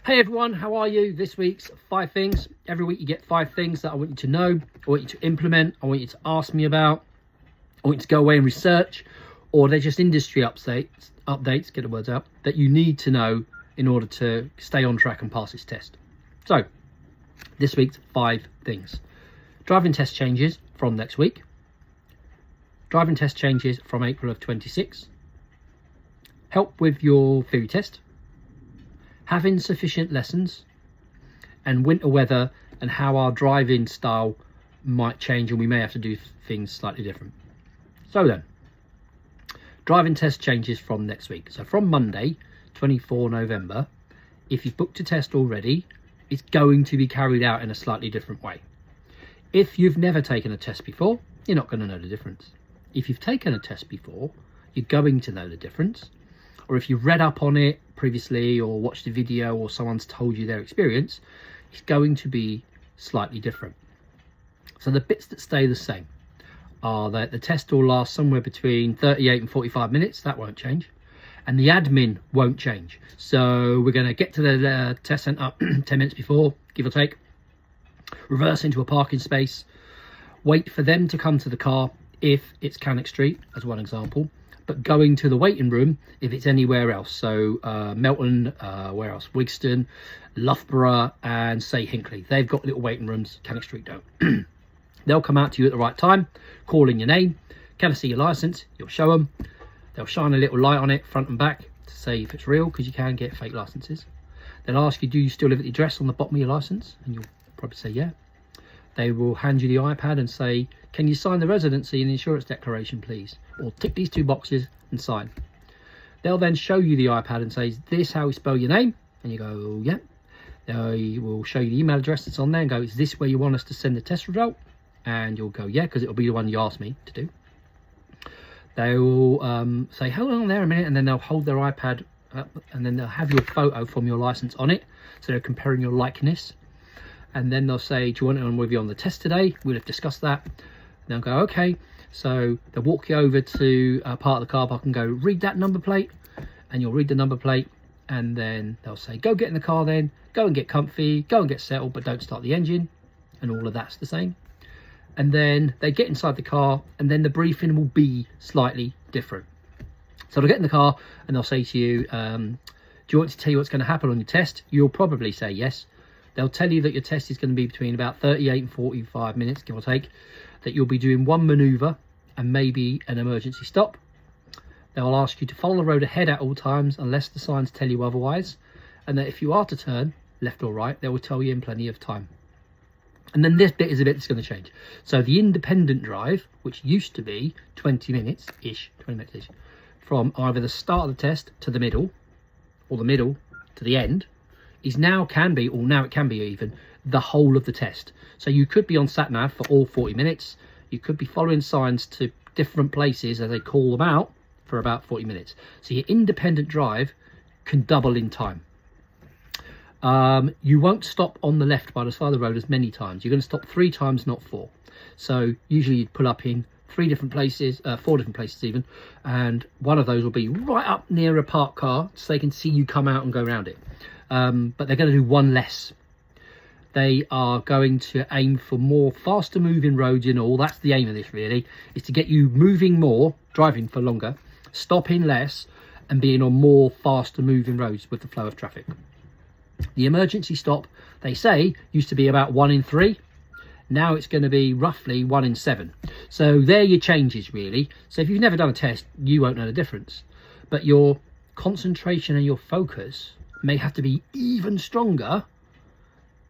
Hey everyone, how are you? This week's 5 things. Every week you get 5 things that I want you to know, I want you to implement, I want you to ask me about, I want you to go away and research, or they're just industry updates, get the words out, that you need to know in order to stay on track and pass this test. So, this week's 5 things. Driving test changes from next week. Driving test changes from April of 26. Help with your theory test. Having sufficient lessons, and winter weather and how our driving style might change and we may have to do things slightly different. So then, driving test changes from next week. So from Monday, 24 November, if you've booked a test already, it's going to be carried out in a slightly different way. If you've never taken a test before, you're not going to know the difference. If you've taken a test before, you're going to know the difference. Or if you've read up on it previously or watched a video or someone's told you their experience, it's going to be slightly different. So the bits that stay the same are that the test will last somewhere between 38 and 45 minutes. That won't change. And the admin won't change. So we're going to get to the test centre 10 minutes before, give or take, reverse into a parking space, wait for them to come to the car if it's Cannock Street, as one example, but going to the waiting room if it's anywhere else. So Melton, where else? Wigston, Loughborough, and say Hinckley. They've got little waiting rooms, Cannock Street don't. They'll come out to you at the right time, calling your name. Can I see your licence? You'll show them. They'll shine a little light on it, front and back, to say if it's real, because you can get fake licences. They'll ask you, do you still live at the address on the bottom of your licence? And you'll probably say, yeah. They will hand you the iPad and say, can you sign the residency and insurance declaration, please? Or tick these 2 boxes and sign. They'll then show you the iPad and say, is this how we spell your name? And you go, yeah. They will show you the email address that's on there and go, is this where you want us to send the test result? And you'll go, yeah, because it'll be the one you asked me to do. They will say, hold on there a minute, and then they'll hold their iPad up, and then they'll have your photo from your license on it. So they're comparing your likeness. And then they'll say, do you want it on with you on the test today? We'll have discussed that. And they'll go, okay. So they'll walk you over to a part of the car park and go, read that number plate. And you'll read the number plate. And then they'll say, go get in the car then. Go and get comfy. Go and get settled, but don't start the engine. And all of that's the same. And then they get inside the car, and then the briefing will be slightly different. So they'll get in the car and they'll say to you, do you want to tell you what's going to happen on your test? You'll probably say yes. They'll tell you that your test is going to be between about 38 and 45 minutes, give or take, that you'll be doing 1 manoeuvre and maybe an emergency stop. They'll ask you to follow the road ahead at all times unless the signs tell you otherwise, and that if you are to turn left or right, they will tell you in plenty of time. And then this bit is a bit that's going to change. So the independent drive, which used to be 20 minutes-ish, from either the start of the test to the middle, or the middle to the end, is now it can be even the whole of the test. So you could be on sat-nav for all 40 minutes. You could be following signs to different places as they call them out for about 40 minutes. So your independent drive can double in time. You won't stop on the left by the side of the road as many times. You're going to stop 3 times, not 4. So usually you'd pull up in 4 different places even, and one of those will be right up near a parked car so they can see you come out and go around it. But they're going to do 1 less. They are going to aim for more faster moving roads and all. That's the aim of this really, is to get you moving more, driving for longer, stopping less, and being on more faster moving roads with the flow of traffic. The emergency stop, they say, used to be about 1 in 3. Now it's going to be roughly 1 in 7. So they're your changes really. So if you've never done a test, you won't know the difference. But your concentration and your focus may have to be even stronger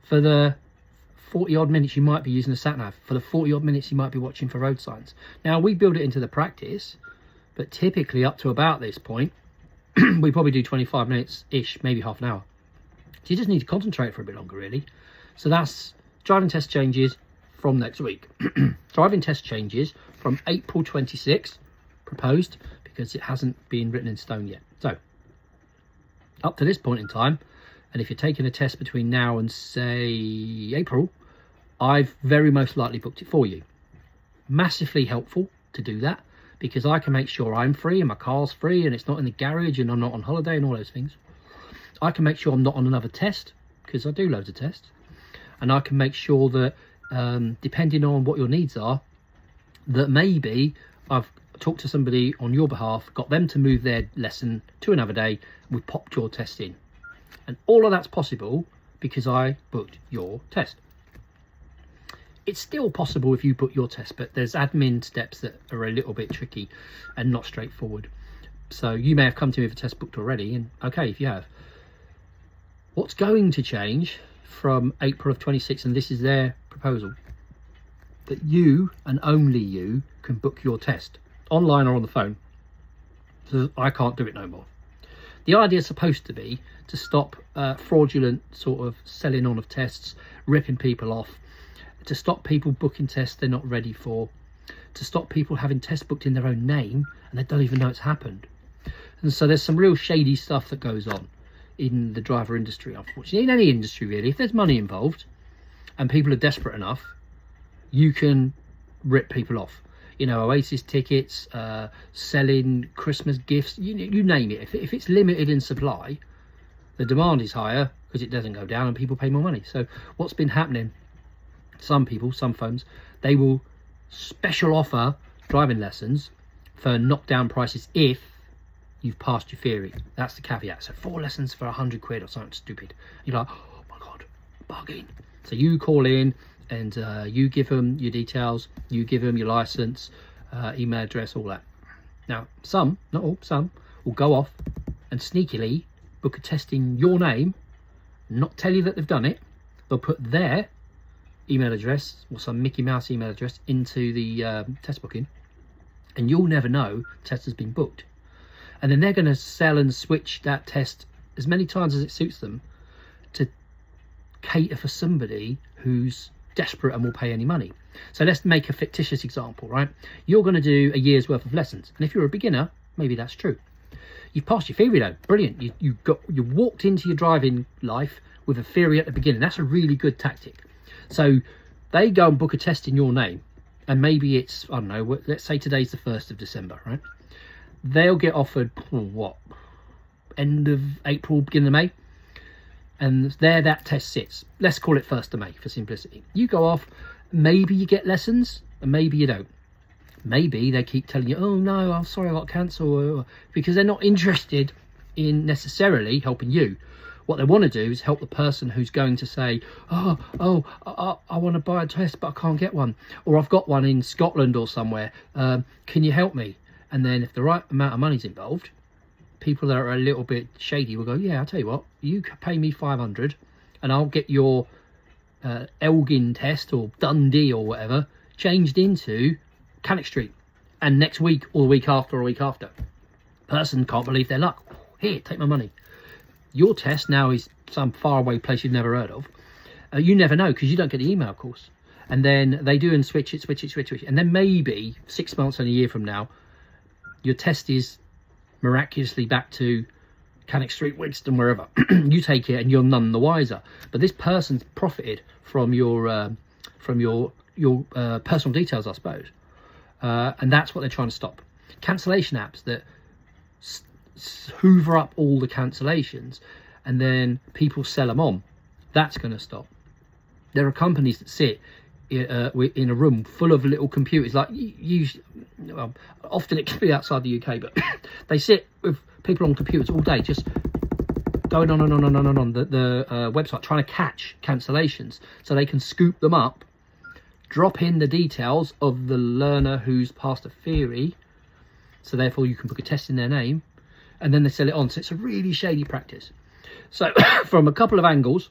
for the 40 odd minutes you might be using the sat-nav, for the 40 odd minutes you might be watching for road signs. Now we build it into the practice, but typically up to about this point, we probably do 25 minutes-ish, maybe half an hour. So you just need to concentrate for a bit longer really. So that's driving test changes from next week. Driving test changes from April 26th, proposed, because it hasn't been written in stone yet. So up to this point in time, and if you're taking a test between now and say April, I've very most likely booked it for you. Massively helpful to do that, because I can make sure I'm free and my car's free and it's not in the garage and I'm not on holiday and all those things. I can make sure I'm not on another test, because I do loads of tests, and I can make sure that depending on what your needs are, that maybe I've talked to somebody on your behalf, got them to move their lesson to another day, we popped your test in. And all of that's possible because I booked your test. It's still possible if you book your test, but there's admin steps that are a little bit tricky and not straightforward. So you may have come to me with a test booked already, and okay, if you have. What's going to change from April of 26, and this is their proposal, that you and only you can book your test online or on the phone. So I can't do it no more. The idea is supposed to be to stop fraudulent sort of selling on of tests, ripping people off, to stop people booking tests they're not ready for, to stop people having tests booked in their own name and they don't even know it's happened. And so there's some real shady stuff that goes on in the driver industry, unfortunately, in any industry really. If there's money involved and people are desperate enough, you can rip people off. You know, Oasis tickets, selling Christmas gifts, you name it. If it's limited in supply, the demand is higher because it doesn't go down and people pay more money. So what's been happening, some people, some firms, they will special offer driving lessons for knockdown prices if you've passed your theory. That's the caveat. So 4 lessons for 100 quid or something stupid. You're like, oh my God, bargain. So you call in and you give them your details, you give them your license, email address, all that. Now, some, not all, some will go off and sneakily book a test in your name, not tell you that they've done it. They'll put their email address or some Mickey Mouse email address into the test booking, and you'll never know the test has been booked. And then they're going to sell and switch that test as many times as it suits them to cater for somebody who's desperate and will pay any money. So let's make a fictitious example, right? You're going to do a year's worth of lessons, and if you're a beginner, maybe that's true. You've passed your theory though, brilliant. You walked into your driving life with a theory at the beginning. That's a really good tactic. So they go and book a test in your name, and maybe it's, I don't know, let's say today's the 1st of December, right? They'll get offered, what, end of April, beginning of May, and there that test sits. Let's call it 1st of May for simplicity. You go off, maybe you get lessons, and maybe you don't. Maybe they keep telling you, oh no, I'm sorry, I got cancelled, because they're not interested in necessarily helping you. What they want to do is help the person who's going to say, I want to buy a test, but I can't get one. Or I've got one in Scotland or somewhere. Can you help me? And then if the right amount of money's involved, people that are a little bit shady will go, yeah, I'll tell you what, you pay me 500 and I'll get your Elgin test or Dundee or whatever changed into Cannock Street. And next week or the week after or a week after. Person can't believe their luck. Here, take my money. Your test now is some faraway place you've never heard of. You never know because you don't get the email, of course. And then they do and switch it. And then maybe 6 months and a year from now, your test is miraculously back to Cannock Street, Winston, wherever. You take it and you're none the wiser. But this person's profited from your personal details, I suppose. And that's what they're trying to stop. Cancellation apps that hoover up all the cancellations and then people sell them on. That's going to stop. There are companies that sit in a room full of little computers, like usually, well, often it can be outside the UK, but they sit with people on computers all day, just going on the website, trying to catch cancellations so they can scoop them up, drop in the details of the learner who's passed a theory, so therefore you can book a test in their name, and then they sell it on. So it's a really shady practice. So from a couple of angles,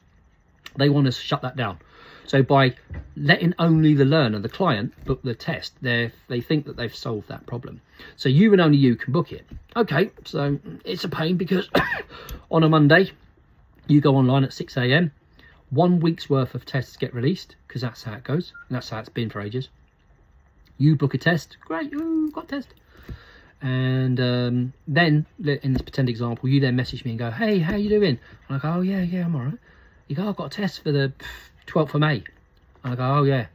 they want to shut that down. So by letting only the learner, the client, book the test, they think that they've solved that problem. So you and only you can book it. Okay, so it's a pain because on a Monday, you go online at 6 a.m, 1 week's worth of tests get released, because that's how it goes, and that's how it's been for ages. You book a test, great, ooh, got a test. And then, in this pretend example, you then message me and go, hey, how you doing? And I go, oh, yeah, I'm all right. You go, I've got a test for the 12th of May. And I go, oh, yeah,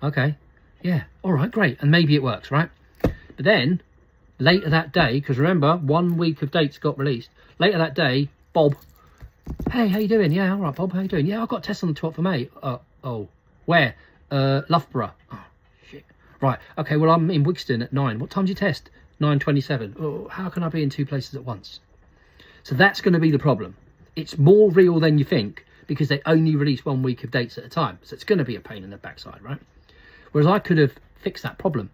okay, yeah, all right, great. And maybe it works, right? But then, later that day, because remember, 1 week of dates got released. Later that day, Bob Hey, how you doing? Yeah, all right, Bob. How you doing? Yeah, I've got a test on the 12th of May. Oh, where? Loughborough. Oh, shit. Right. Okay. Well, I'm in Wigston at 9. What time's your test? 9:27. Oh, how can I be in 2 places at once? So that's going to be the problem. It's more real than you think because they only release 1 week of dates at a time. So it's going to be a pain in the backside, right? Whereas I could have fixed that problem.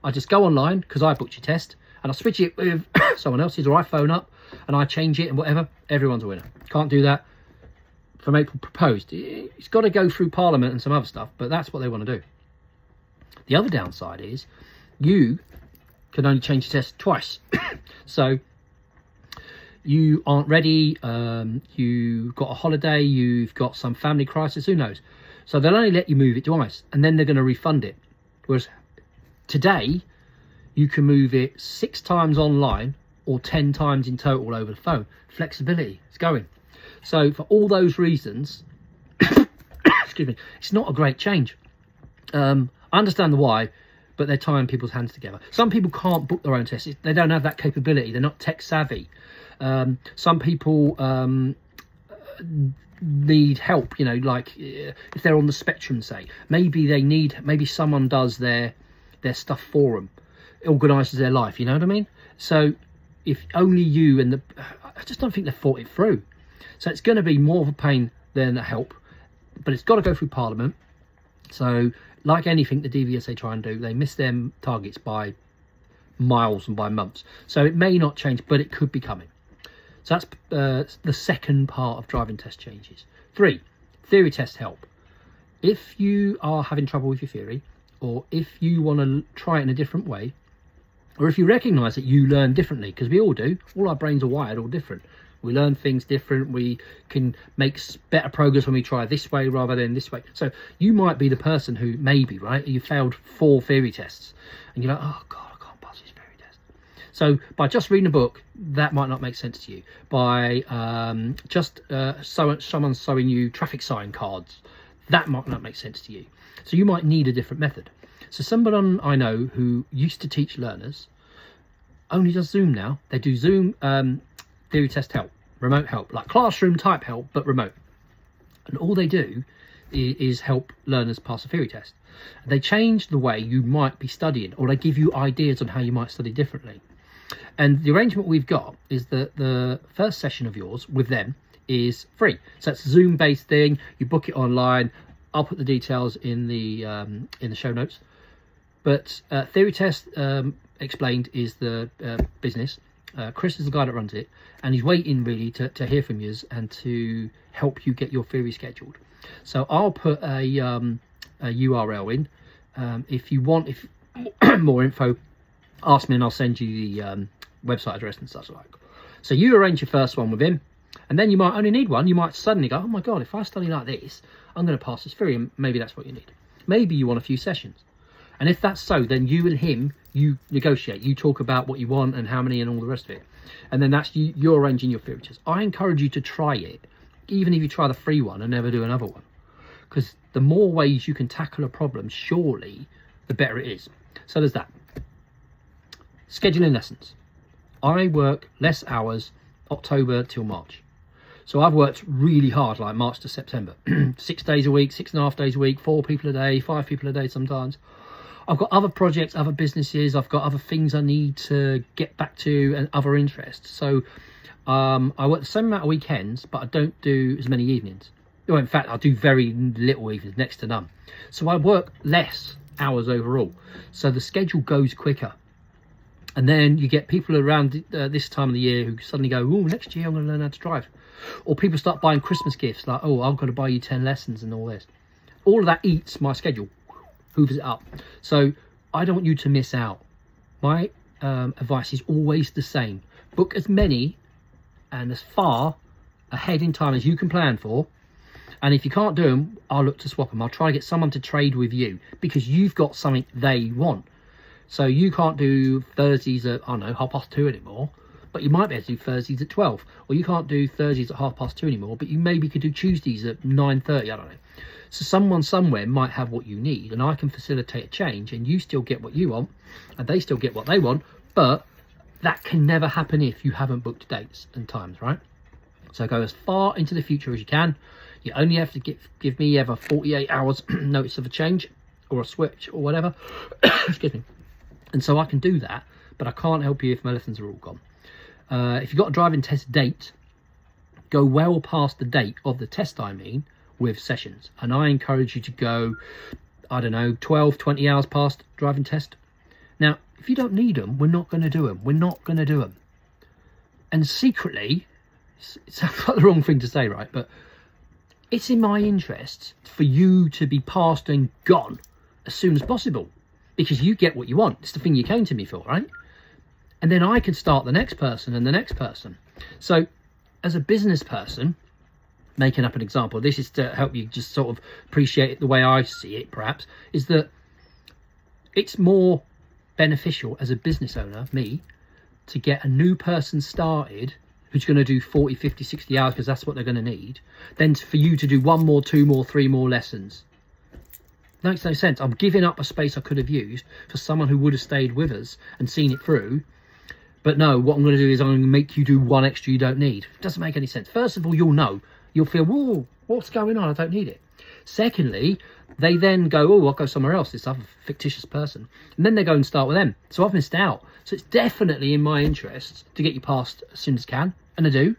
I just go online because I booked your test and I switch it with someone else's, or I phone up and I change it and whatever. Everyone's a winner. Can't do that from April proposed. It's got to go through Parliament and some other stuff, but that's what they want to do. The other downside is you can only change the test twice. So you aren't ready, you've got a holiday, you've got some family crisis, who knows? So they'll only let you move it twice and then they're going to refund it. Whereas today, you can move it 6 times online or 10 times in total over the phone. Flexibility is going. So for all those reasons, excuse me, it's not a great change. I understand the why, but they're tying people's hands together. Some people can't book their own tests. They don't have that capability. They're not tech savvy. Some people need help, you know, like if they're on the spectrum, say, maybe someone does their stuff for them, organises their life, you know what I mean? So if only you and I just don't think they've thought it through. So it's going to be more of a pain than a help, but it's got to go through Parliament. So like anything the DVSA try and do, they miss their targets by miles and by months. So it may not change, but it could be coming. So that's the second part of driving test changes. 3, theory test help. If you are having trouble with your theory, or if you want to try it in a different way, or if you recognise that you learn differently, because we all do, all our brains are wired all different. We learn things different. We can make better progress when we try this way rather than this way. So you might be the person who maybe, right, you failed 4 theory tests and you're like, oh God, I can't pass this theory test. So by just reading a book, that might not make sense to you. By someone showing you traffic sign cards, that might not make sense to you. So you might need a different method. So someone I know who used to teach learners only does Zoom now. They do Zoom theory test help, remote help, like classroom type help, but remote. And all they do is help learners pass a theory test. They change the way you might be studying, or they give you ideas on how you might study differently. And the arrangement we've got is that the first session of yours with them is free. So it's a Zoom based thing. You book it online. I'll put the details in the show notes. But theory test explained is the business. Chris is the guy that runs it, and he's waiting really to hear from you and to help you get your theory scheduled. So I'll put a URL in. If you want more info, ask me and I'll send you the website address and such like. So you arrange your first one with him, and then you might only need one. You might suddenly go, oh my God, if I study like this, I'm going to pass this theory, and maybe that's what you need. Maybe you want a few sessions. And if that's so, then you and him, you negotiate. You talk about what you want and how many and all the rest of it. And then that's you're arranging your theory test. I encourage you to try it, even if you try the free one and never do another one. Because the more ways you can tackle a problem, surely, the better it is. So there's that. Scheduling lessons. I work less hours October till March. So I've worked really hard, like March to September. 6 days a week, 6.5 days a week, 4 people a day, 5 people a day sometimes. I've got other projects, other businesses. I've got other things I need to get back to and other interests. So I work the same amount of weekends, but I don't do as many evenings. Well, in fact, I do very little evenings, next to none. So I work less hours overall. So the schedule goes quicker. And then you get people around this time of the year who suddenly go, oh, next year I'm going to learn how to drive. Or people start buying Christmas gifts like, oh, I'm going to buy you 10 lessons and all this. All of that eats my schedule, hoovers it up. So I don't want you to miss out. My advice is always the same. Book as many and as far ahead in time as you can plan for. And if you can't do them, I'll look to swap them. I'll try to get someone to trade with you because you've got something they want. So you can't do Thursdays at, I don't know, 2:30 anymore, but you might be able to do Thursdays at 12. Or you can't do Thursdays at 2:30 anymore, but you maybe could do Tuesdays at 9:30, I don't know. So someone somewhere might have what you need, and I can facilitate a change, and you still get what you want, and they still get what they want, but that can never happen if you haven't booked dates and times, right? So go as far into the future as you can. You only have to give me ever 48 hours notice of a change or a switch or whatever. Excuse me. And so I can do that, but I can't help you if my lessons are all gone. If you've got a driving test date, go well past the date of the test, I mean, with sessions. And I encourage you to go, I don't know, 12, 20 hours past driving test. Now, if you don't need them, we're not going to do them. We're not going to do them. And secretly, it sounds like the wrong thing to say, right? But it's in my interest for you to be passed and gone as soon as possible, because you get what you want. It's the thing you came to me for, right? And then I can start the next person and the next person. So as a business person, making up an example, this is to help you just sort of appreciate it the way I see it, perhaps, is that it's more beneficial as a business owner, me, to get a new person started who's going to do 40, 50, 60 hours because that's what they're going to need, than for you to do 1 more, 2 more, 3 more lessons. Makes no sense. I'm giving up a space I could have used for someone who would have stayed with us and seen it through. But no, what I'm going to do is I'm going to make you do 1 extra you don't need. It doesn't make any sense. First of all, you'll know. You'll feel, whoa, what's going on? I don't need it. Secondly, they then go, oh, I'll go somewhere else, this other fictitious person. And then they go and start with them. So I've missed out. So it's definitely in my interest to get you passed as soon as I can. And I do.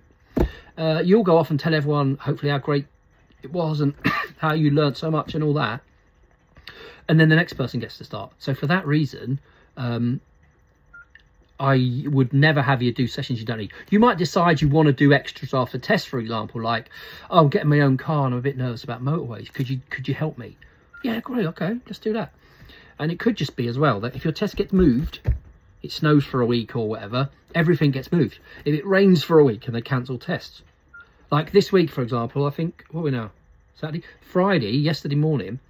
You'll go off and tell everyone, hopefully, how great it was and how you learned so much and all that. And then the next person gets to start. So for that reason, I would never have you do sessions you don't need. You might decide you want to do extras after tests, for example, like, oh, I'm getting my own car and I'm a bit nervous about motorways. Could you help me? Yeah, great, okay, let's do that. And it could just be as well that if your test gets moved, it snows for a week or whatever, everything gets moved. If it rains for a week and they cancel tests. Like this week, for example, I think, what are we now? Saturday? Friday, yesterday morning,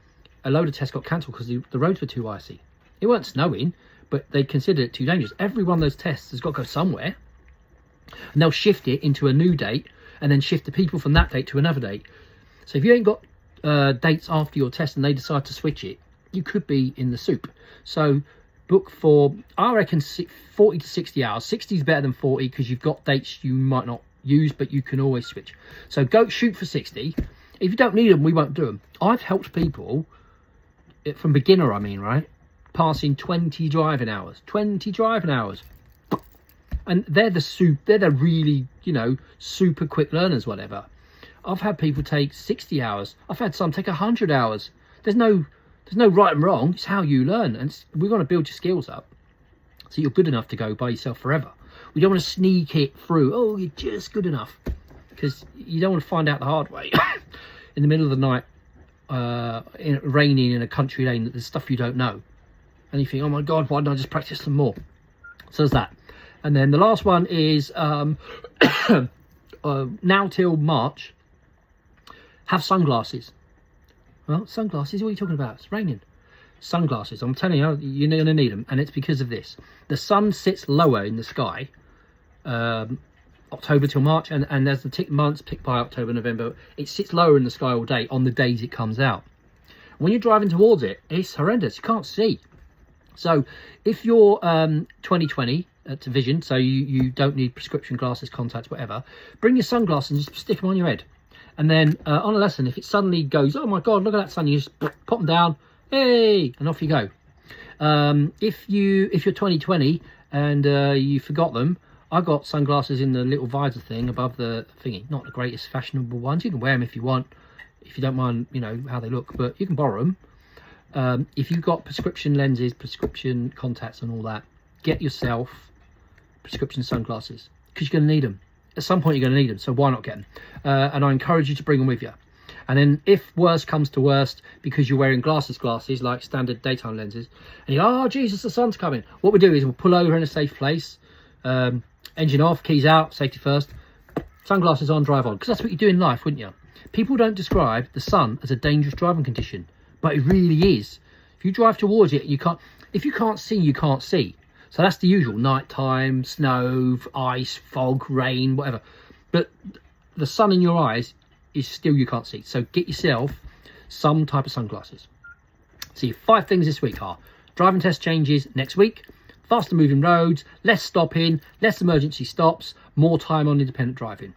a load of tests got cancelled because the roads were too icy. It weren't snowing, but they considered it too dangerous. Every one of those tests has got to go somewhere, and they'll shift it into a new date and then shift the people from that date to another date. So if you ain't got dates after your test and they decide to switch it, you could be in the soup. So book for, I reckon, 40 to 60 hours. 60 is better than 40 because you've got dates you might not use, but you can always switch. So go shoot for 60. If you don't need them, we won't do them. I've helped people, from beginner I mean, right, passing 20 driving hours. 20 driving hours. And they're the really, super quick learners, whatever. I've had people take 60 hours. I've had some take 100 hours. There's no right and wrong. It's how you learn. And we're going to build your skills up so you're good enough to go by yourself forever. We don't want to sneak it through. Oh, you're just good enough. Because you don't want to find out the hard way. In the middle of the night, raining in a country lane, there's stuff you don't know. And you think, oh my God, why don't I just practice some more? So there's that. And then the last one is now till March, have sunglasses. Well, sunglasses, what are you talking about? It's raining. Sunglasses, I'm telling you, you're going to need them. And it's because of this. The sun sits lower in the sky, October till March. And as the months pick by October, November, it sits lower in the sky all day on the days it comes out. When you're driving towards it, it's horrendous. You can't see. So if you're 20/20 to vision, so you don't need prescription glasses, contacts, whatever, bring your sunglasses and just stick them on your head. And then on a lesson, if it suddenly goes, oh my God, look at that sun, you just pop them down, hey, and off you go. If you're 20/20 and you forgot them, I got sunglasses in the little visor thing above the thingy. Not the greatest fashionable ones. You can wear them if you want, if you don't mind, how they look, but you can borrow them. If you've got prescription lenses, prescription contacts and all that, get yourself prescription sunglasses because you're going to need them. At some point you're going to need them, so why not get them? And I encourage you to bring them with you. And then if worst comes to worst, because you're wearing glasses like standard daytime lenses, and you go, oh Jesus, the sun's coming, what we do is we'll pull over in a safe place, engine off, keys out, safety first, sunglasses on, drive on, because that's what you do in life, wouldn't you? People don't describe the sun as a dangerous driving condition, but it really is. If you drive towards it, if you can't see, you can't see. So that's the usual, nighttime, snow, ice, fog, rain, whatever. But the sun in your eyes is still you can't see. So get yourself some type of sunglasses. See, 5 things this week are driving test changes next week, faster moving roads, less stopping, less emergency stops, more time on independent driving.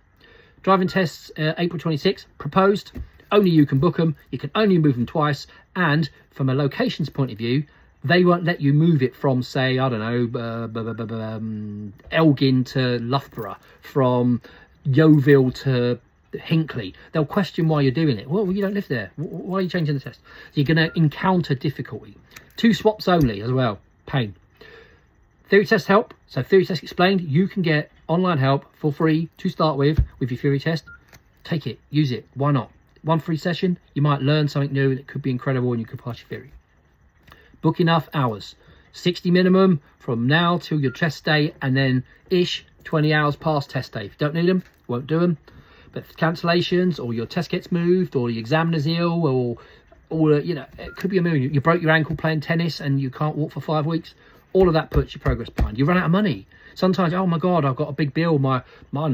Driving tests, April 26th, proposed. Only you can book them. You can only move them twice. And from a locations point of view, they won't let you move it from, say, I don't know, Elgin to Loughborough, from Yeovil to Hinckley. They'll question why you're doing it. Well, you don't live there. Why are you changing the test? So you're going to encounter difficulty. 2 swaps only as well. Pain. Theory test help. So theory test explained. You can get online help for free to start with your theory test. Take it. Use it. Why not? 1 free session. You might learn something new that could be incredible and you could pass your theory. Book enough hours. 60 minimum from now till your test day, and then 20 hours past test day. If you don't need them, won't do them. But if cancellations, or your test gets moved, or the examiner's ill, or you know, it could be a million. You broke your ankle playing tennis and you can't walk for 5 weeks. All of that puts your progress behind. You run out of money. Sometimes, oh my God, I've got a big bill. My car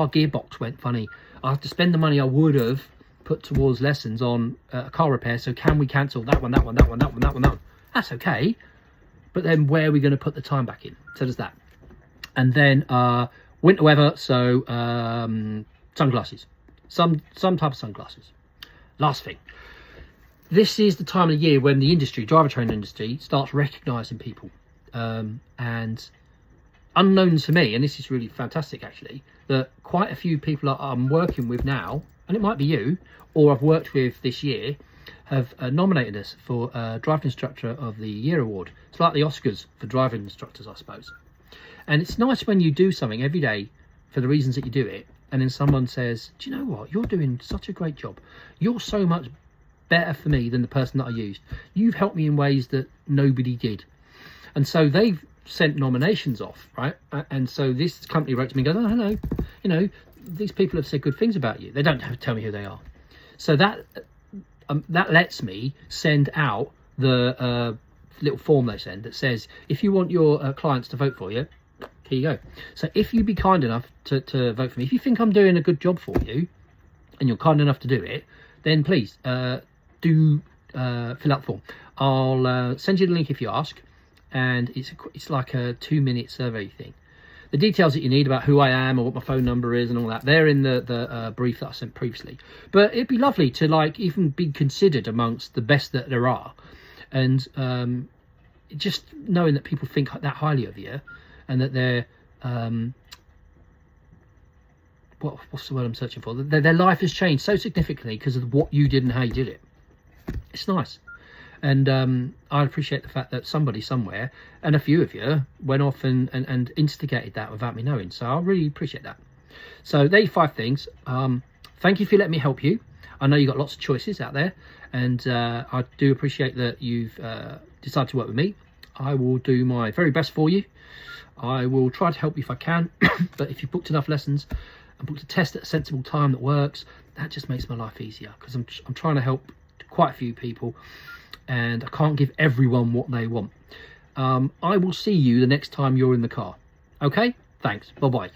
gearbox went funny. I have to spend the money I would have put towards lessons on a car repair. So can we cancel that one? That's okay. But then where are we going to put the time back in? So there's that. And then winter weather. So sunglasses, some type of sunglasses. Last thing. This is the time of the year when the industry, driver training industry, starts recognising people. And unknown to me, and this is really fantastic actually, that quite a few people I'm working with now, and it might be you, or I've worked with this year, have nominated us for Driving Instructor of the Year award. It's like the Oscars for driving instructors, I suppose. And it's nice when you do something every day for the reasons that you do it, and then someone says, do you know what, you're doing such a great job. You're so much better for me than the person that I used. You've helped me in ways that nobody did. And so they've sent nominations off, right? And so this company wrote to me and goes, oh, hello, you know, these people have said good things about you. They don't have to tell me who they are. So that lets me send out the little form they send that says, if you want your clients to vote for you, here you go. So if you'd be kind enough to vote for me, if you think I'm doing a good job for you and you're kind enough to do it, then please do fill out the form. I'll send you the link if you ask, and it's like a 2-minute survey thing. The details that you need about who I am or what my phone number is and all that, they're in the brief that I sent previously. But it'd be lovely to like even be considered amongst the best that there are, and just knowing that people think that highly of you, and that they're what's the word I'm searching for? Their life has changed so significantly because of what you did and how you did it. It's nice. And I appreciate the fact that somebody somewhere, and a few of you, went off and instigated that without me knowing. So I really appreciate that. So there are 5 things. Thank you for letting me help you. I know you've got lots of choices out there, and I do appreciate that you've decided to work with me. I will do my very best for you. I will try to help you if I can. But if you've booked enough lessons and booked a test at a sensible time that works, that just makes my life easier, because I'm trying to help quite a few people, and I can't give everyone what they want. I will see you the next time you're in the car. Okay? Thanks. Bye-bye.